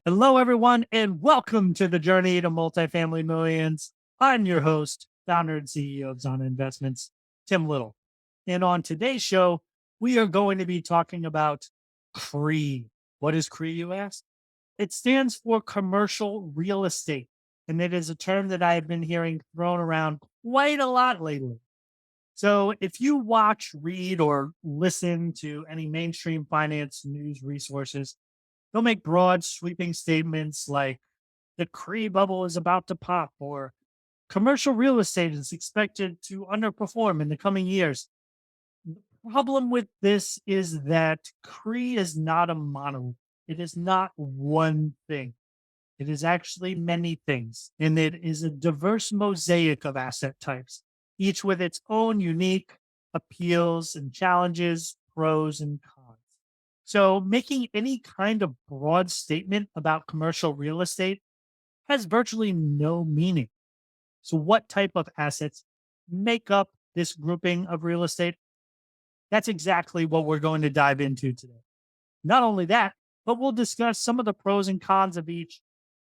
Hello, everyone, and welcome to the journey to multifamily millions. I'm your host, founder and CEO of Zona Investments, Tim Little. And on today's show, we are going to be talking about CRE. What is CRE, you ask? It stands for Commercial Real Estate, and it is a term that I have been hearing thrown around quite a lot lately. So if you watch, read, or listen to any mainstream finance news resources, they'll make broad, sweeping statements like the CRE bubble is about to pop or commercial real estate is expected to underperform in the coming years. The problem with this is that CRE is not a monolith. It is not one thing. It is actually many things, and it is a diverse mosaic of asset types, each with its own unique appeals and challenges, pros and cons. So, making any kind of broad statement about commercial real estate has virtually no meaning. So, what type of assets make up this grouping of real estate? That's exactly what we're going to dive into today. Not only that, but we'll discuss some of the pros and cons of each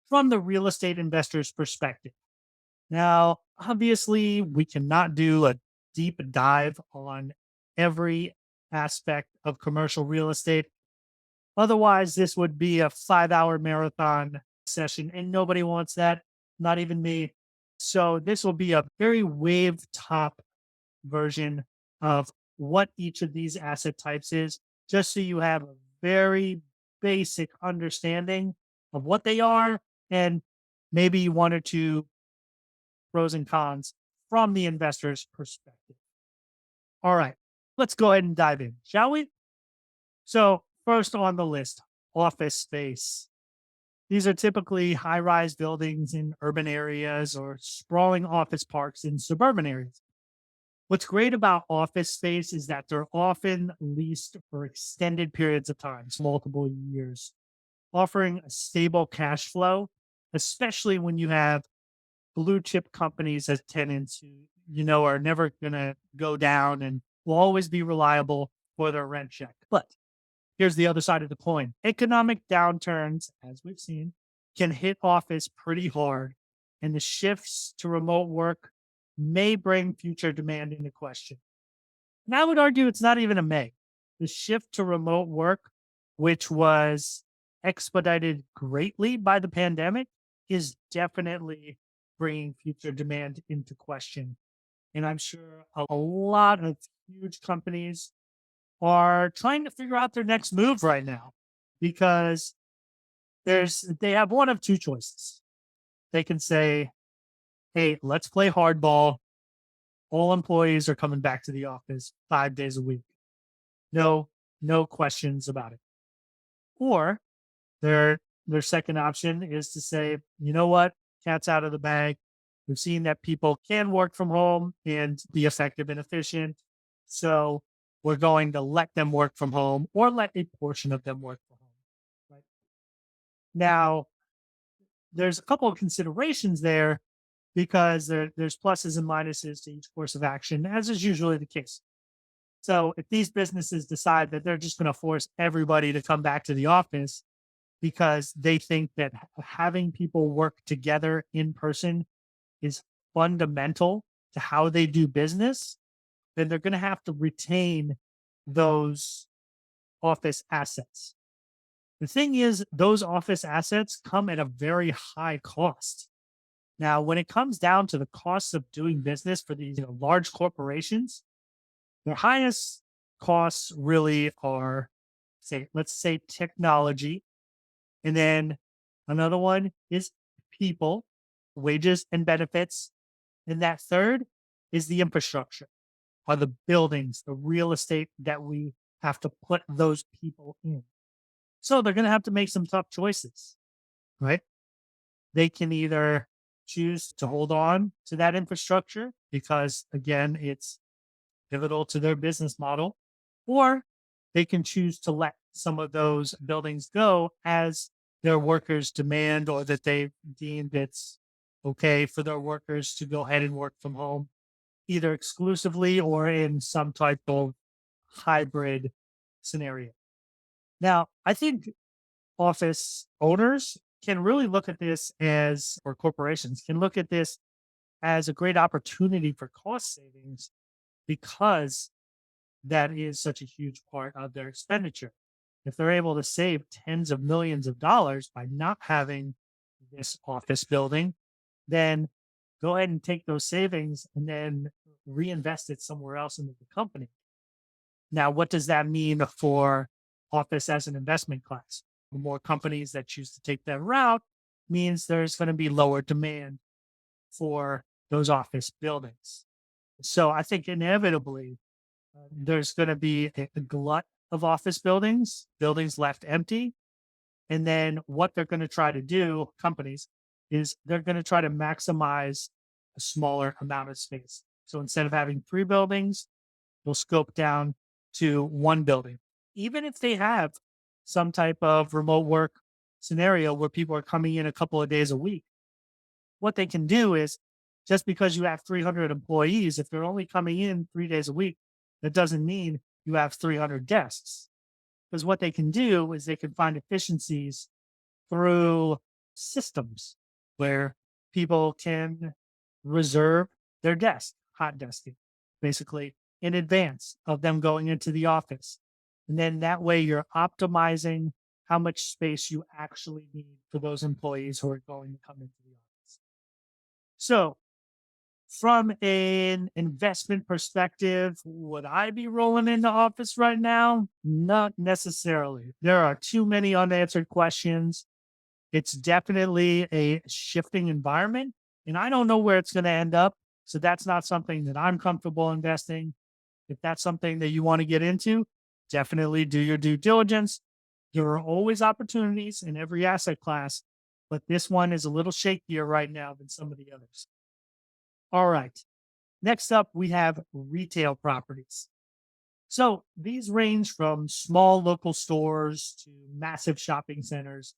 from the real estate investor's perspective. Now, obviously, we cannot do a deep dive on every aspect of commercial real estate. Otherwise, this would be a 5 hour marathon session, and nobody wants that, not even me. So, this will be a very wave top version of what each of these asset types is, just so you have a very basic understanding of what they are and maybe one or two pros and cons from the investor's perspective. All right, let's go ahead and dive in, shall we? So, first on the list, office space. These are typically high rise buildings in urban areas or sprawling office parks in suburban areas. What's great about office space is that they're often leased for extended periods of time, multiple years, offering a stable cash flow, especially when you have blue chip companies as tenants who, are never going to go down and will always be reliable for their rent check. But here's the other side of the coin. Economic downturns, as we've seen, can hit office pretty hard, and the shifts to remote work may bring future demand into question. And I would argue it's not even a may. The shift to remote work, which was expedited greatly by the pandemic, is definitely bringing future demand into question. And I'm sure a lot of huge companies are trying to figure out their next move right now because they have one of two choices. They can say, hey, let's play hardball. All employees are coming back to the office 5 days a week. No, no questions about it. Or their second option is to say, you know what? Cat's out of the bag. We've seen that people can work from home and be effective and efficient. So we're going to let them work from home or let a portion of them work from home. Right now, there's a couple of considerations there because there's pluses and minuses to each course of action, as is usually the case. So if these businesses decide that they're just going to force everybody to come back to the office because they think that having people work together in person is fundamental to how they do business, then they're going to have to retain those office assets. The thing is, those office assets come at a very high cost. Now, when it comes down to the costs of doing business for these large corporations, their highest costs really are, let's say technology. And then another one is people, wages and benefits. And that third is the infrastructure, are the buildings, the real estate that we have to put those people in. So they're going to have to make some tough choices, right? They can either choose to hold on to that infrastructure because, again, it's pivotal to their business model, or they can choose to let some of those buildings go as their workers demand or that they deemed it's okay for their workers to go ahead and work from home, either exclusively or in some type of hybrid scenario. Now, I think office owners can really look at this as, or corporations can look at this as a great opportunity for cost savings because that is such a huge part of their expenditure. If they're able to save tens of millions of dollars by not having this office building, then go ahead and take those savings and then reinvest it somewhere else into the company. Now, what does that mean for office as an investment class? The more companies that choose to take that route means there's going to be lower demand for those office buildings. So I think inevitably there's going to be a glut of office buildings, buildings left empty. And then what they're going to try to do, companies, is they're going to try to maximize a smaller amount of space. So instead of having three buildings, they'll scope down to one building. Even if they have some type of remote work scenario where people are coming in a couple of days a week, what they can do is just because you have 300 employees, if they're only coming in 3 days a week, that doesn't mean you have 300 desks. Because what they can do is they can find efficiencies through systems where people can reserve their desk, hot desking, basically in advance of them going into the office. And then that way you're optimizing how much space you actually need for those employees who are going to come into the office. So, from an investment perspective, would I be rolling into office right now? Not necessarily. There are too many unanswered questions. It's definitely a shifting environment, and I don't know where it's going to end up. So that's not something that I'm comfortable investing. If that's something that you want to get into, definitely do your due diligence. There are always opportunities in every asset class, but this one is a little shakier right now than some of the others. All right. Next up, we have retail properties. So these range from small local stores to massive shopping centers,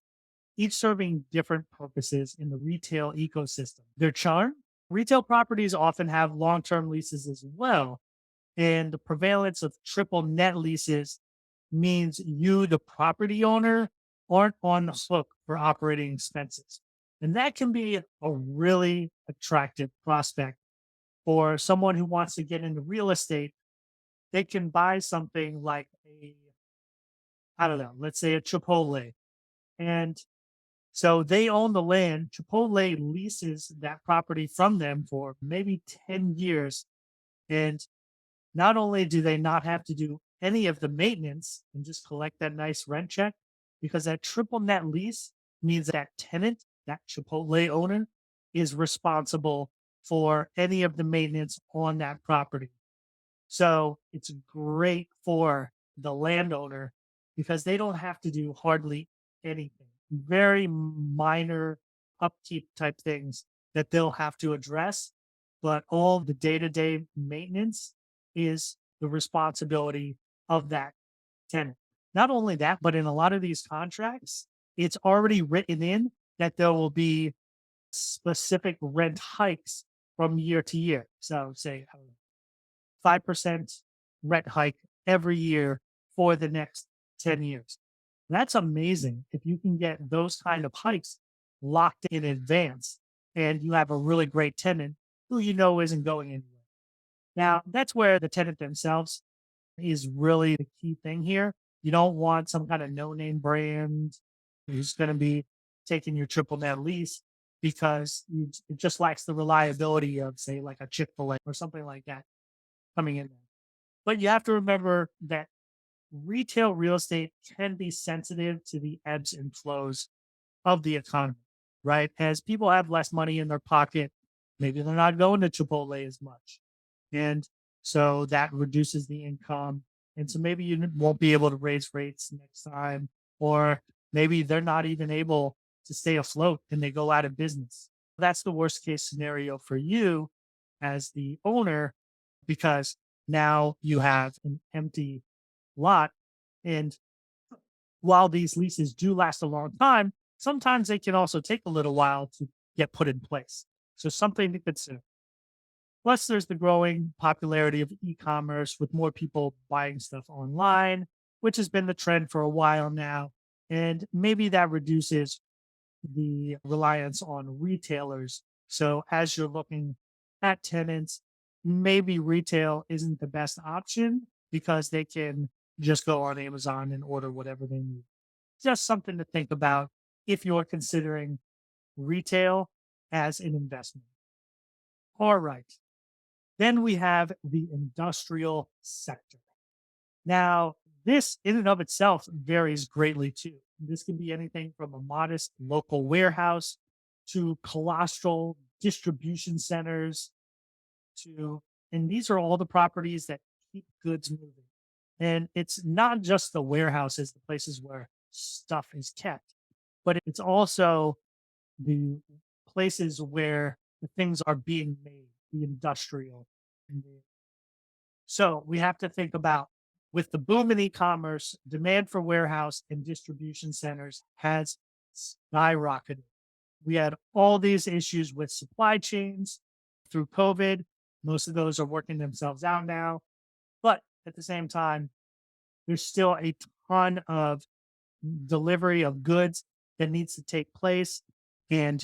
each serving different purposes in the retail ecosystem. Their charm, retail properties often have long term leases as well. And the prevalence of triple net leases means you, the property owner, aren't on the hook for operating expenses. And that can be a really attractive prospect for someone who wants to get into real estate. They can buy something like I don't know, let's say a Chipotle. And so they own the land. Chipotle leases that property from them for maybe 10 years. And not only do they not have to do any of the maintenance and just collect that nice rent check, because that triple net lease means that tenant, that Chipotle owner, is responsible for any of the maintenance on that property. So it's great for the landowner because they don't have to do hardly anything. Very minor upkeep type things that they'll have to address, but all the day to day maintenance is the responsibility of that tenant. Not only that, but in a lot of these contracts, it's already written in that there will be specific rent hikes from year to year. So, say, I don't know, 5% rent hike every year for the next 10 years. That's amazing if you can get those kind of hikes locked in advance and you have a really great tenant who you know isn't going anywhere. Now, that's where the tenant themselves is really the key thing here. You don't want some kind of no name brand who's going to be taking your triple net lease because it just lacks the reliability of, say, like a Chick fil A or something like that coming in there. But you have to remember that retail real estate can be sensitive to the ebbs and flows of the economy, right? As people have less money in their pocket, maybe they're not going to Chipotle as much. And so that reduces the income. And so maybe you won't be able to raise rates next time, or maybe they're not even able to stay afloat and they go out of business. That's the worst case scenario for you as the owner, because now you have an empty lot. And while these leases do last a long time, sometimes they can also take a little while to get put in place. So something to consider. Plus, there's the growing popularity of e-commerce with more people buying stuff online, which has been the trend for a while now. And maybe that reduces the reliance on retailers. So as you're looking at tenants, maybe retail isn't the best option because they can just go on Amazon and order whatever they need. Just something to think about if you're considering retail as an investment. All right. Then we have the industrial sector. Now, this in and of itself varies greatly too. This can be anything from a modest local warehouse to colossal distribution centers to, and these are all the properties that keep goods moving. And it's not just the warehouses, the places where stuff is kept, but it's also the places where the things are being made, the industrial. So we have to think about with the boom in e-commerce, demand for warehouse and distribution centers has skyrocketed. We had all these issues with supply chains through COVID. Most of those are working themselves out now. But at the same time, there's still a ton of delivery of goods that needs to take place. And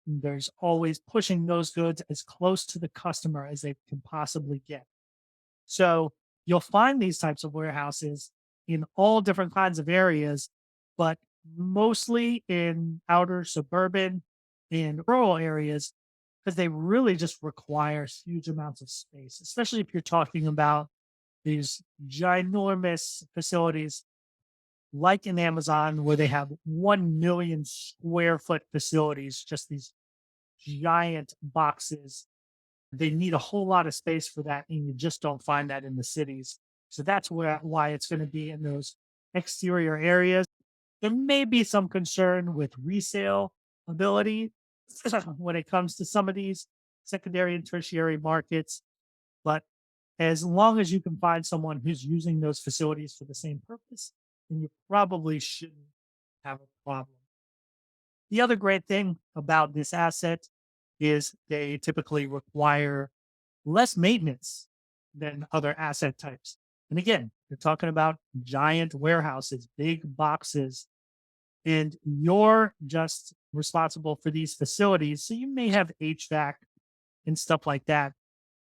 there's always pushing those goods as close to the customer as they can possibly get. So you'll find these types of warehouses in all different kinds of areas, but mostly in outer suburban and rural areas because they really just require huge amounts of space, especially if you're talking about these ginormous facilities like in Amazon, where they have 1 million square foot facilities, just these giant boxes. They need a whole lot of space for that, and you just don't find that in the cities. So that's why it's going to be in those exterior areas. There may be some concern with resale ability when it comes to some of these secondary and tertiary markets, but as long as you can find someone who's using those facilities for the same purpose, then you probably shouldn't have a problem. The other great thing about this asset is they typically require less maintenance than other asset types. And again, you're talking about giant warehouses, big boxes, and you're just responsible for these facilities. So you may have HVAC and stuff like that,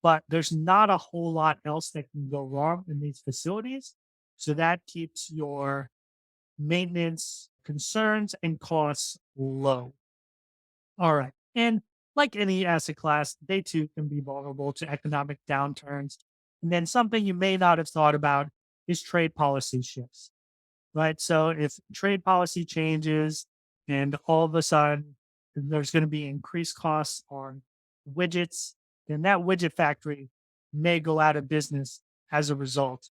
but there's not a whole lot else that can go wrong in these facilities. So that keeps your maintenance concerns and costs low. All right. And like any asset class, they too can be vulnerable to economic downturns. And then something you may not have thought about is trade policy shifts, right? So if trade policy changes and all of a sudden there's going to be increased costs on widgets, then that widget factory may go out of business as a result.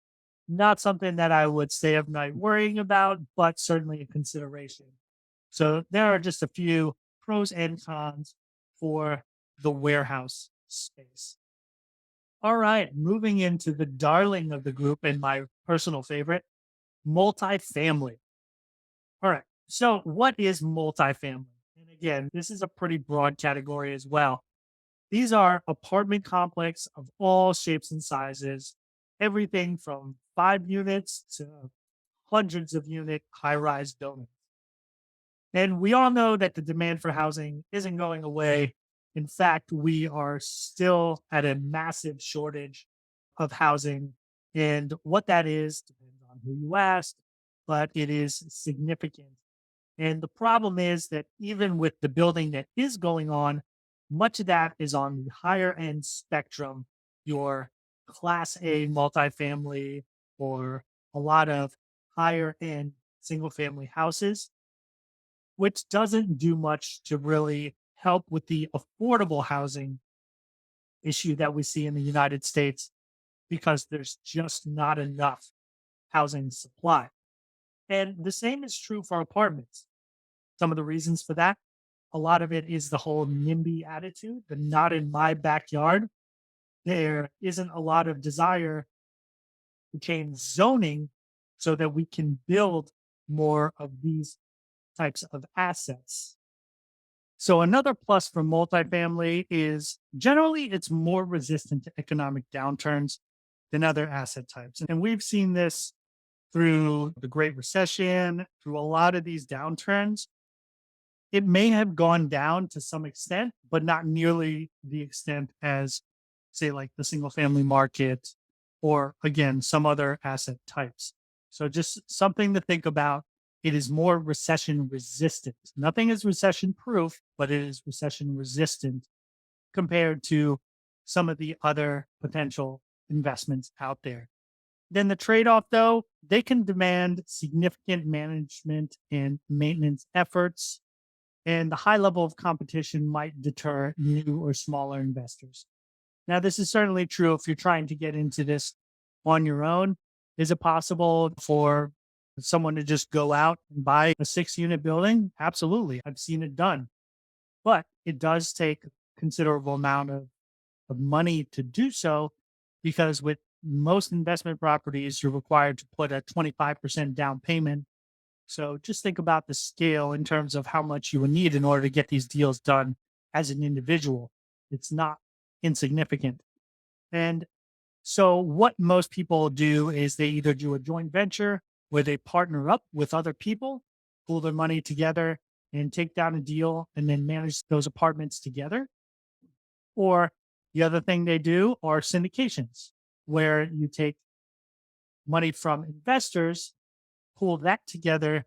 Not something that I would stay up night worrying about, but certainly a consideration. So there are just a few pros and cons for the warehouse space. All right, moving into the darling of the group and my personal favorite, multifamily. All right, so what is multifamily? And again, this is a pretty broad category as well. These are apartment complex of all shapes and sizes, everything from 5 units to hundreds of unit high rise buildings. And we all know that the demand for housing isn't going away. In fact, we are still at a massive shortage of housing. And what that is depends on who you ask, but it is significant. And the problem is that even with the building that is going on, much of that is on the higher end spectrum, your class A multifamily or a lot of higher end single family houses, which doesn't do much to really help with the affordable housing issue that we see in the United States because there's just not enough housing supply. And the same is true for apartments. Some of the reasons for that, a lot of it is the whole NIMBY attitude, the not in my backyard. There isn't a lot of desire to change zoning so that we can build more of these types of assets. So another plus for multifamily is generally it's more resistant to economic downturns than other asset types. And we've seen this through the Great Recession, through a lot of these downturns. it may have gone down to some extent, but not nearly the extent as, say, like the single family market or again, some other asset types. So just something to think about. It is more recession resistant. Nothing is recession proof, but it is recession resistant compared to some of the other potential investments out there. Then the trade off, though, they can demand significant management and maintenance efforts, and the high level of competition might deter new or smaller investors. Now, this is certainly true if you're trying to get into this on your own. Is it possible for someone to just go out and buy a 6 unit building? Absolutely. I've seen it done, but it does take a considerable amount of money to do so because with most investment properties, you're required to put a 25% down payment. So just think about the scale in terms of how much you would need in order to get these deals done as an individual. It's not insignificant. And so, what most people do is they either do a joint venture where they partner up with other people, pool their money together, and take down a deal and then manage those apartments together. Or the other thing they do are syndications, where you take money from investors, pool that together,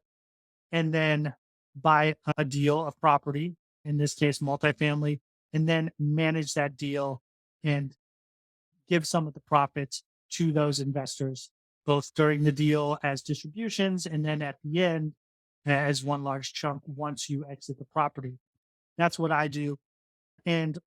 and then buy a deal of property, in this case, multifamily, and then manage that deal and give some of the profits to those investors, both during the deal as distributions and then at the end as one large chunk once you exit the property. That's what I do. And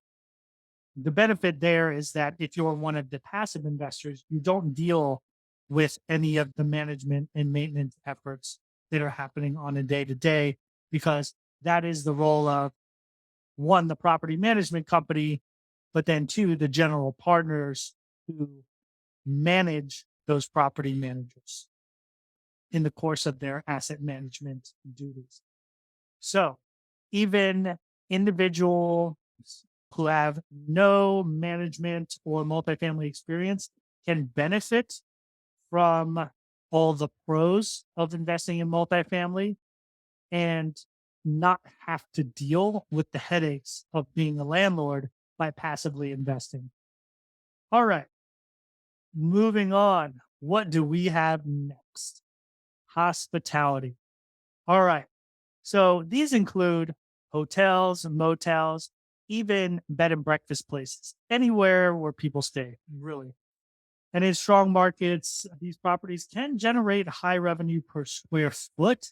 the benefit there is that if you're one of the passive investors, you don't deal with any of the management and maintenance efforts that are happening on a day to day, because that is the role of one, the property management company, but then two, the general partners who manage those property managers in the course of their asset management duties. So even individuals who have no management or multifamily experience can benefit from all the pros of investing in multifamily and not have to deal with the headaches of being a landlord by passively investing. All right, moving on. What do we have next? Hospitality. All right. So these include hotels, motels, even bed and breakfast places, anywhere where people stay, really. And in strong markets, these properties can generate high revenue per square foot.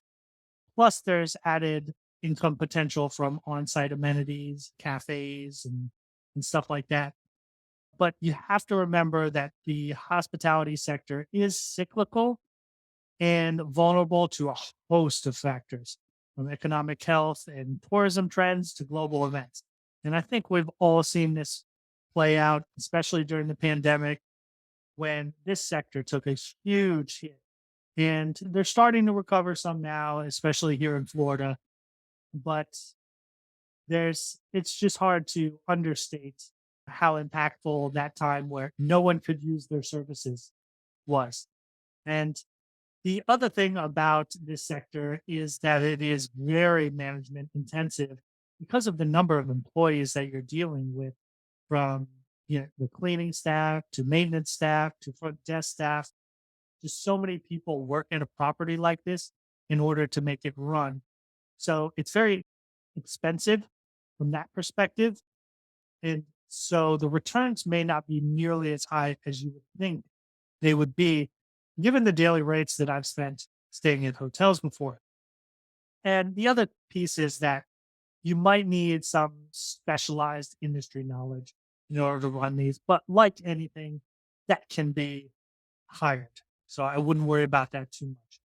Plus, there's added income potential from on site amenities, cafes, and stuff like that. But you have to remember that the hospitality sector is cyclical and vulnerable to a host of factors, from economic health and tourism trends to global events. And I think we've all seen this play out, especially during the pandemic when this sector took a huge hit. And they're starting to recover some now, especially here in Florida. But it's just hard to understate how impactful that time where no one could use their services was. And the other thing about this sector is that it is very management intensive because of the number of employees that you're dealing with, from the cleaning staff to maintenance staff to front desk staff. Just so many people work in a property like this in order to make it run. So it's very expensive from that perspective. And so the returns may not be nearly as high as you would think they would be, given the daily rates that I've spent staying in hotels before. And the other piece is that you might need some specialized industry knowledge in order to run these, but like anything, that can be hired. So I wouldn't worry about that too much.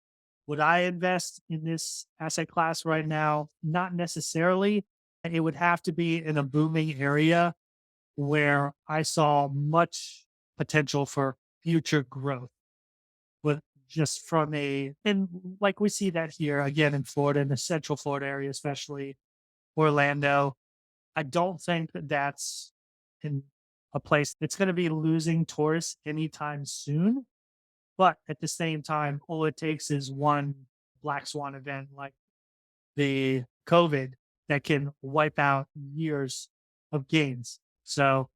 Would I invest in this asset class right now? Not necessarily. It would have to be in a booming area where I saw much potential for future growth. With just from and like we see that here again in Florida, in the central Florida area, especially Orlando. I don't think that that's in a place that's going to be losing tourists anytime soon. But at the same time, all it takes is one black swan event like the COVID that can wipe out years of gains. So,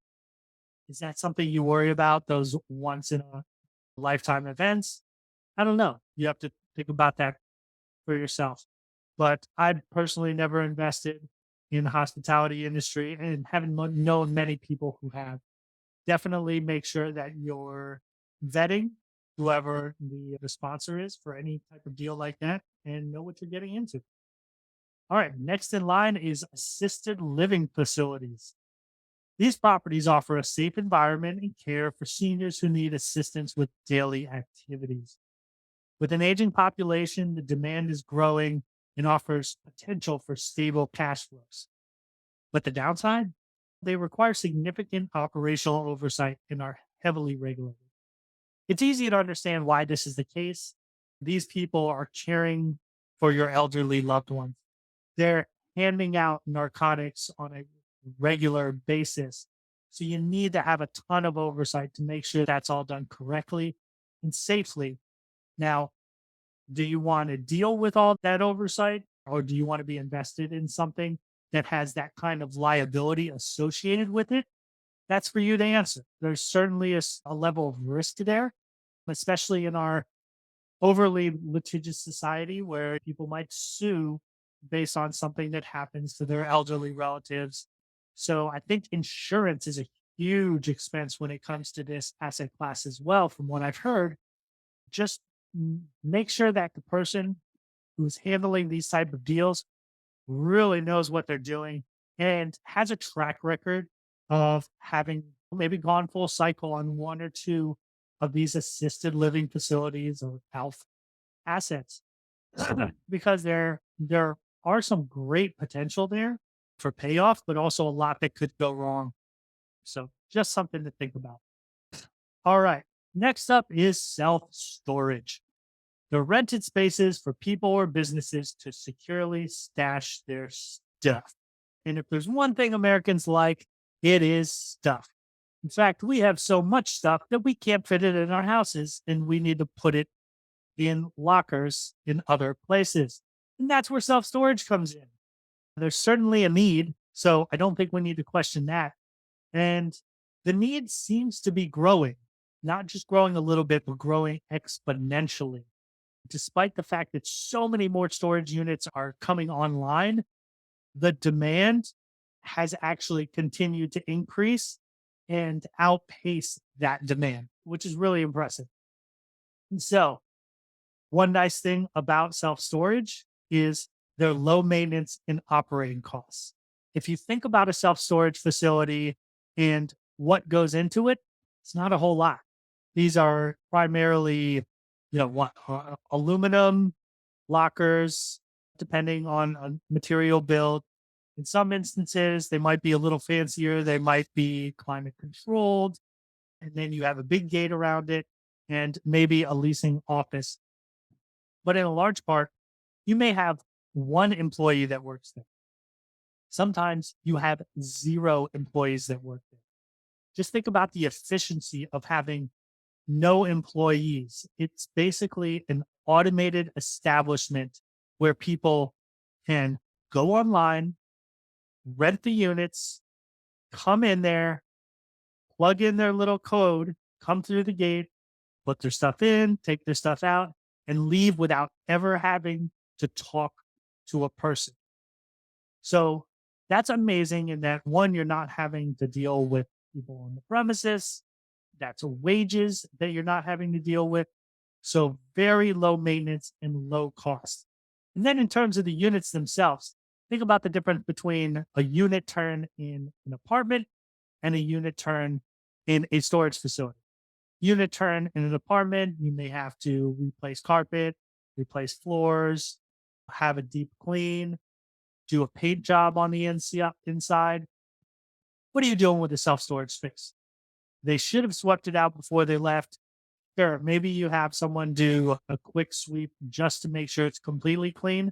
is that something you worry about? Those once in a lifetime events? I don't know. You have to think about that for yourself. But I personally never invested in the hospitality industry and haven't known many people who have. Definitely make sure that you're vetting whoever the sponsor is for any type of deal like that and know what you're getting into. All right, next in line is assisted living facilities. These properties offer a safe environment and care for seniors who need assistance with daily activities. With an aging population, the demand is growing and offers potential for stable cash flows. But the downside, they require significant operational oversight and are heavily regulated. It's easy to understand why this is the case. These people are caring for your elderly loved ones. They're handing out narcotics on a regular basis. So you need to have a ton of oversight to make sure that's all done correctly and safely. Now, do you want to deal with all that oversight or do you want to be invested in something that has that kind of liability associated with it? That's for you to answer. There's certainly a level of risk there, especially in our overly litigious society where people might sue based on something that happens to their elderly relatives. So I think insurance is a huge expense when it comes to this asset class as well, from what I've heard. Just make sure that the person who's handling these type of deals really knows what they're doing and has a track record of having maybe gone full cycle on one or two of these assisted living facilities or health assets because there are some great potential there for payoff, but also a lot that could go wrong. So just something to think about. All right. Next up is self storage. The rented spaces for people or businesses to securely stash their stuff. And if there's one thing Americans like, it is stuff. In fact, we have so much stuff that we can't fit it in our houses and we need to put it in lockers in other places. And that's where self storage comes in. There's certainly a need. So I don't think we need to question that. And the need seems to be growing, not just growing a little bit, but growing exponentially. Despite the fact that so many more storage units are coming online, the demand has actually continued to increase and outpace that demand, which is really impressive. And so, one nice thing about self storage is their low maintenance and operating costs. If you think about a self storage facility and what goes into it, it's not a whole lot. These are primarily, aluminum lockers, depending on material build. In some instances, they might be a little fancier. They might be climate controlled. And then you have a big gate around it and maybe a leasing office. But in a large part, you may have one employee that works there. Sometimes you have zero employees that work there. Just think about the efficiency of having no employees. It's basically an automated establishment where people can go online, rent the units, come in there, plug in their little code, come through the gate, put their stuff in, take their stuff out, and leave without ever having to talk to a person. So that's amazing in that one, you're not having to deal with people on the premises. That's wages that you're not having to deal with. So very low maintenance and low cost. And then in terms of the units themselves, think about the difference between a unit turn in an apartment and a unit turn in a storage facility. Unit turn in an apartment, you may have to replace carpet, replace floors, have a deep clean, do a paint job on the inside. What are you doing with the self storage space? They should have swept it out before they left. Sure, maybe you have someone do a quick sweep just to make sure it's completely clean,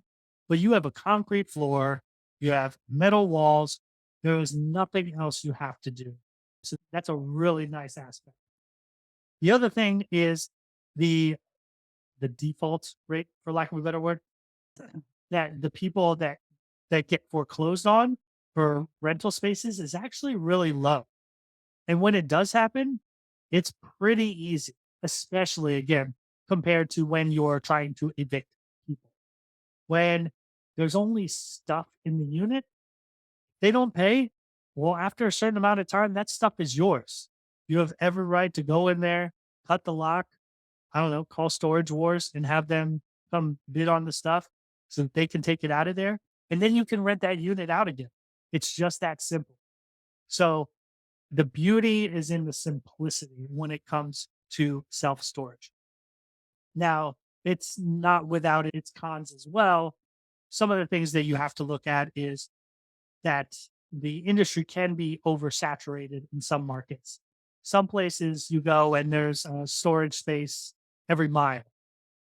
but you have a concrete floor, you have metal walls, there is nothing else you have to do. So that's a really nice aspect. The other thing is the the default rate, for lack of a better word, that the people that that get foreclosed on for rental spaces is actually really low. And when it does happen, it's pretty easy, especially again, compared to when you're trying to evict people. When there's only stuff in the unit, they don't pay. Well, after a certain amount of time, that stuff is yours. You have every right to go in there, cut the lock, I don't know, call Storage Wars and have them come bid on the stuff so that they can take it out of there. And then you can rent that unit out again. It's just that simple. So the beauty is in the simplicity when it comes to self storage. Now, it's not without its cons as well. Some of the things that you have to look at is that the industry can be oversaturated in some markets. Some places you go and there's a storage space every mile.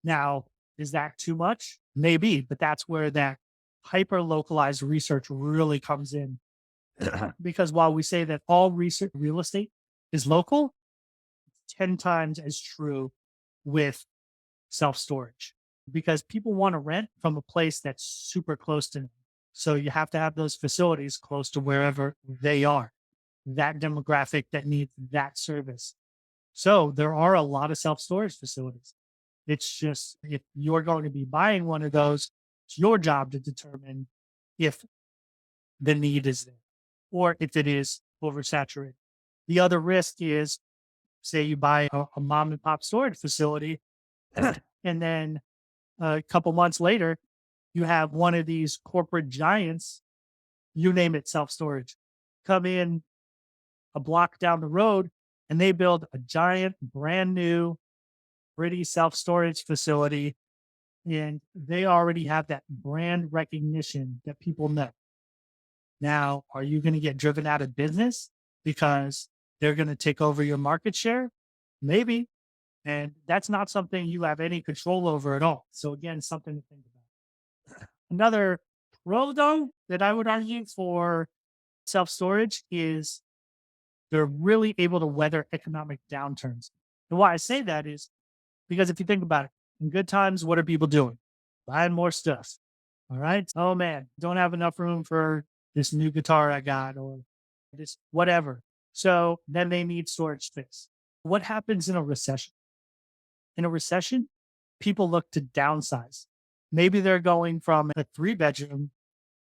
Now, is that too much? Maybe, but that's where that hyper localized research really comes in. Because while we say that all research real estate is local, 10 times as true with self storage because people want to rent from a place that's super close to them. So you have to have those facilities close to wherever they are, that demographic that needs that service. So there are a lot of self storage facilities. It's just if you're going to be buying one of those, it's your job to determine if the need is there or if it is oversaturated. The other risk is, say, you buy a mom and pop storage facility, and then a couple months later, you have one of these corporate giants, you name it, self storage, come in a block down the road and they build a giant, brand new, pretty self storage facility. And they already have that brand recognition that people know. Now, are you going to get driven out of business because they're going to take over your market share? Maybe. And that's not something you have any control over at all. So, again, something to think about. Another pro, though, that I would argue for self storage is they're really able to weather economic downturns. And why I say that is because if you think about it, in good times, what are people doing? Buying more stuff. All right. Oh man, don't have enough room for this new guitar I got or this whatever. So then they need storage space. What happens in a recession? In a recession, people look to downsize. Maybe they're going from a 3-bedroom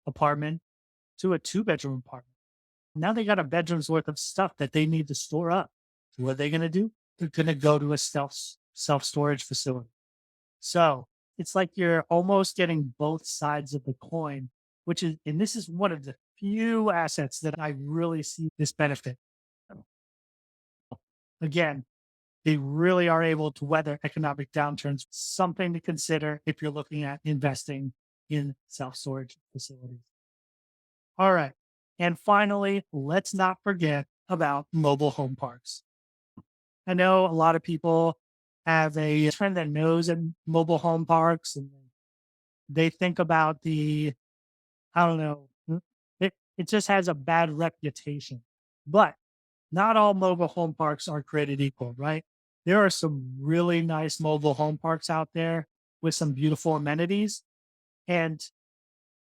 apartment to a 2-bedroom apartment. Now they got a bedroom's worth of stuff that they need to store up. So what are they going to do? They're going to go to a self storage facility. So it's like you're almost getting both sides of the coin, which is, and this is one of the few assets that I really see this benefit. Again, they really are able to weather economic downturns. Something to consider if you're looking at investing in self storage facilities. All right. And finally, let's not forget about mobile home parks. I know a lot of people have a trend that knows in mobile home parks and they think about I don't know, it just has a bad reputation. But not all mobile home parks are created equal, right? There are some really nice mobile home parks out there with some beautiful amenities. And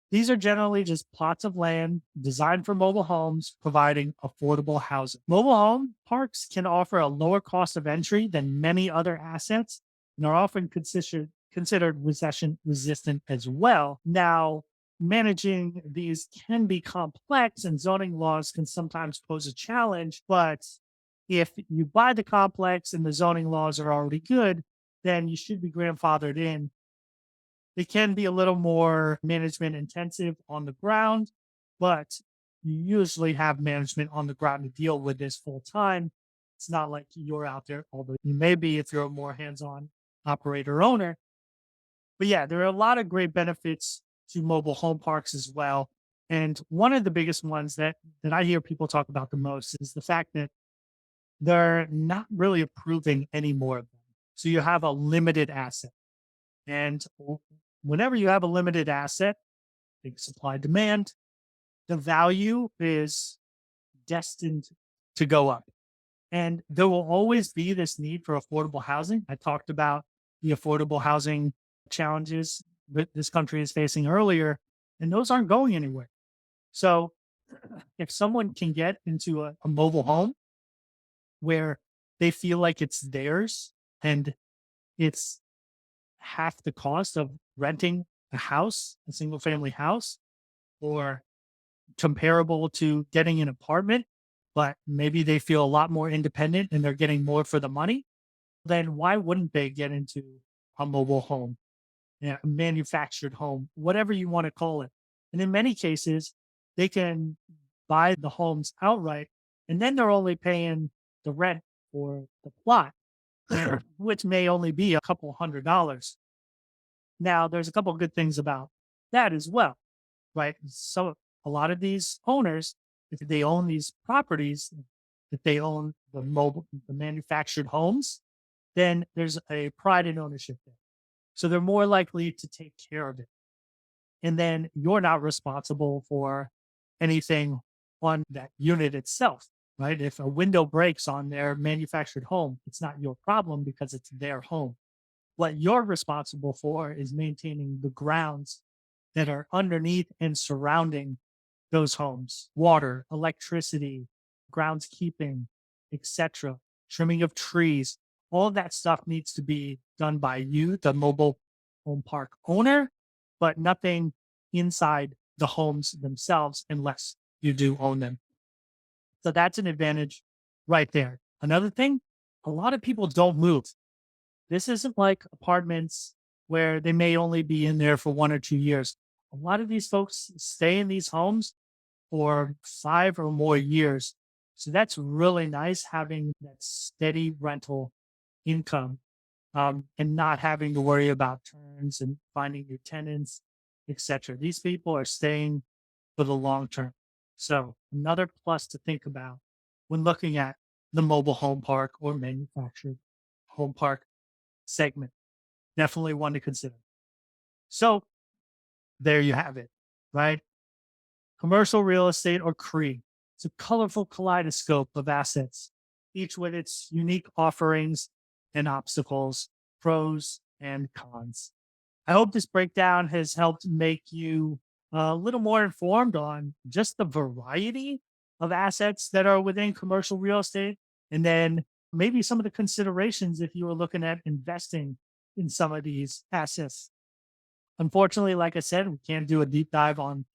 these are generally just plots of land designed for mobile homes, providing affordable housing. Mobile home parks can offer a lower cost of entry than many other assets and are often considered recession resistant as well. Now, managing these can be complex and zoning laws can sometimes pose a challenge, but if you buy the complex and the zoning laws are already good, then you should be grandfathered in. They can be a little more management intensive on the ground, but you usually have management on the ground to deal with this full time. It's not like you're out there, although you may be if you're a more hands on operator owner. But yeah, there are a lot of great benefits to mobile home parks as well. And one of the biggest ones that I hear people talk about the most is the fact that they're not really approving any more of them. So you have a limited asset. And whenever you have a limited asset, big supply demand, the value is destined to go up. And there will always be this need for affordable housing. I talked about the affordable housing challenges that this country is facing earlier. and those aren't going anywhere. So if someone can get into a mobile home where they feel like it's theirs and it's half the cost of renting a house, a single family house, or comparable to getting an apartment, but maybe they feel a lot more independent and they're getting more for the money, then why wouldn't they get into a mobile home, yeah, a manufactured home, whatever you want to call it? And in many cases, they can buy the homes outright and then they're only paying the rent for the plot, which may only be a couple $100. Now, there's a couple of good things about that as well, right? So a lot of these owners, if they own these properties, if they own the manufactured homes, then there's a pride in ownership there. So they're more likely to take care of it. And then you're not responsible for anything on that unit itself, right? If a window breaks on their manufactured home, it's not your problem because it's their home. What you're responsible for is maintaining the grounds that are underneath and surrounding those homes: water, electricity, groundskeeping, etc., trimming of trees. All of that stuff needs to be done by you, the mobile home park owner, but nothing inside the homes themselves unless you do own them. So that's an advantage right there. Another thing, a lot of people don't move. This isn't like apartments where they may only be in there for 1 or 2 years. A lot of these folks stay in these homes for 5 or more years. So that's really nice having that steady rental income, and not having to worry about turns and finding new tenants, etc. These people are staying for the long term. So another plus to think about when looking at the mobile home park or manufactured home park segment. Definitely one to consider. So there you have it, right? Commercial real estate, or CRE. It's a colorful kaleidoscope of assets, each with its unique offerings and obstacles, pros and cons. I hope this breakdown has helped make you a little more informed on just the variety of assets that are within commercial real estate, and then maybe some of the considerations if you were looking at investing in some of these assets. Unfortunately, like I said, we can't do a deep dive on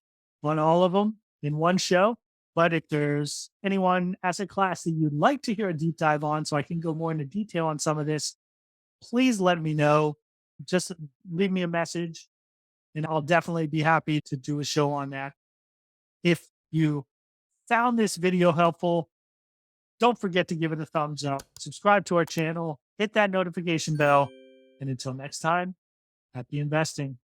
all of them in one show. But if there's any one asset class that you'd like to hear a deep dive on, so I can go more into detail on some of this, please let me know. Just leave me a message, and I'll definitely be happy to do a show on that. If you found this video helpful, don't forget to give it a thumbs up, subscribe to our channel, hit that notification bell, and until next time, happy investing.